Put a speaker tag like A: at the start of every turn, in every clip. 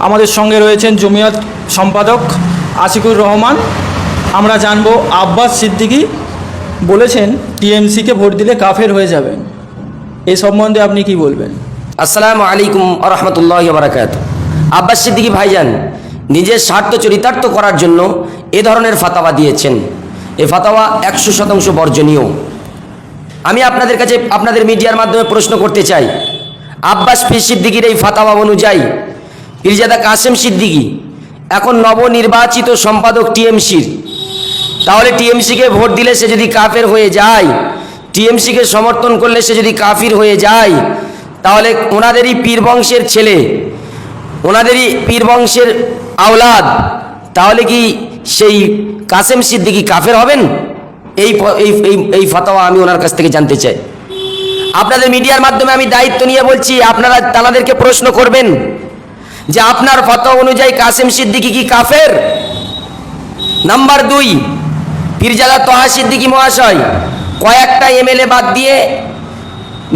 A: আমাদের সঙ্গে রয়েছেন জমিয়ত সম্পাদক আশিকুর রহমান। আমরা জানবো আব্বাস সিদ্দিকী বলেছেন টিএমসিকে ভোট দিলে কাফের হয়ে যাবেন, এই সম্বন্ধে আপনি কি বলবেন?
B: আসসালামু আলাইকুম ওয়া রাহমাতুল্লাহি ওয়া বারাকাতুহু। আব্বাস সিদ্দিকী ভাইজান নিজের স্বার্থ চরিতার্থ করার জন্য এ ধরনের ফাতাওয়া দিয়েছেন। এই ফাতাওয়া 100% বর্জনীয়। আমি আপনাদের কাছে আপনাদের মিডিয়ার মাধ্যমে প্রশ্ন করতে চাই, আব্বাস পীর সিদ্দিকীর এই ফাতাওয়া অনুযায়ী পীরজাদা কাসেম সিদ্দিকী এখন নবনির্বাচিত সম্পাদক টিএমসির, তাহলে টিএমসিকে ভোট দিলে সে যদি কাফের হয়ে যায়, টিএমসিকে সমর্থন করলে সে যদি কাফির হয়ে যায়, তাহলে ওনাদেরই পীর বংশের ছেলে, ওনাদেরই পীর বংশের আওলাদ, তাহলে কি সেই কাসেম সিদ্দিকী কাফের হবেন? এই ফাতাওয়া আমি ওনার কাছ থেকে জানতে চাই। আপনাদের মিডিয়ার মাধ্যমে আমি দায়িত্ব নিয়ে বলছি, আপনারা তাদেরকে প্রশ্ন করবেন যে আপনার ফাতাওয়া অনুযায়ী কাসেম সিদ্দিকী কি কাফের? নাম্বার 2, পীরজাদা তোহা সিদ্দিকী মহাশয় কয়েকটা এমএলএ বাদ দিয়ে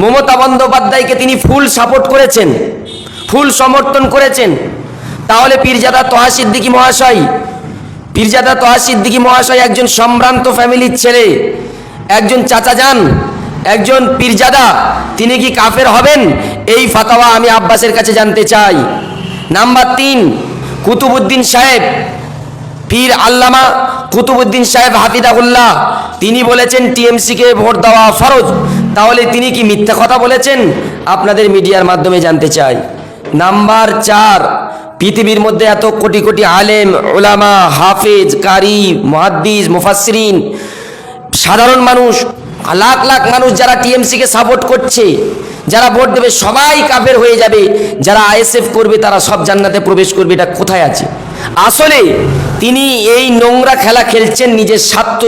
B: মমতা বন্দ্যোপাধ্যায়কে তিনি ফুল সাপোর্ট করেছেন, ফুল সমর্থন করেছেন। তাহলে পীরজাদা তোহা সিদ্দিকী মহাশয় একজন সম্ভ্রান্ত ফ্যামিলির ছেলে, একজন চাচাজান, একজন পীরজাদা, তিনি কি কাফের হবেন? এই ফাতাওয়া আমি আব্বাসের কাছে জানতে চাই। নাম্বার 3, কুতুবউদ্দিন সাহেব, পীর আল্লামা কুতুবউদ্দিন সাহেব হাফিজাহুল্লাহ, তিনি বলেছেন টিএমসিকে ভোট দেওয়া ফরজ, তাহলে তিনি কি মিথ্যা কথা বলেছেন? আপনাদের মিডিয়ার মাধ্যমে জানতে চাই। নাম্বার 4, পৃথিবীর মধ্যে এত কোটি কোটি আলেম, উলামা, হাফেজ, কারি, মুহাদ্দিস, মুফাসসিরিন, সাধারণ মানুষ, লাখ লাখ মানুষ যারা টিএমসিকে সাপোর্ট করছে, যারা ভোট দেবে সবাই কাফের হয়ে যাবে, যারা আইএসএফ করবে তারা সব জান্নাতে প্রবেশ করবে, এটা কোথায় আছে? আসলে তিনি এই নোংরা খেলা খেলছেন নিজের স্বার্থ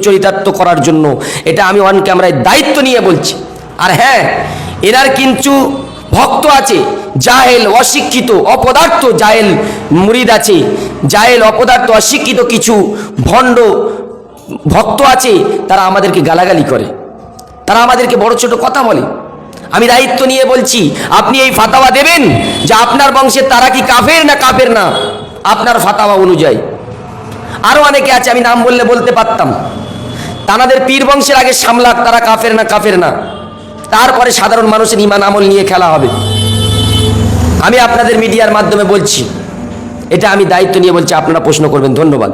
B: চরিতার্থ করার জন্য। এটা আমি অন ক্যামেরায় দায়িত্ব নিয়ে বলছি। আর হ্যাঁ, এনার কিন্তু ভক্ত আছে, জাহেল, অশিক্ষিত, অপদার্থ জাহেল মুরিদ আছে, জাহেল, অপদার্থ, অশিক্ষিত কিছু ভণ্ড ভক্ত আছে, তারা আমাদেরকে গালাগালি করে, তারা আমাদেরকে বড় ছোট কথা বলে। আমি দায়িত্ব নিয়ে বলছি, আপনি এই ফাতাওয়া দেবেন যে আপনার বংশের তারা কি কাফের না কাফের না, আপনার ফাতাওয়া অনুযায়ী। আরো অনেকে আছে, আমি নাম বললে বলতে পারতাম, তাদের পীর বংশের আগে সামলাক তারা কাফের না, তারপরে সাধারণ মানুষের ঈমান আমল নিয়ে খেলা হবে। আমি আপনাদের মিডিয়ার মাধ্যমে বলছি, এটা আমি দায়িত্ব নিয়ে বলছি, আপনারা প্রশ্ন করবেন। ধন্যবাদ।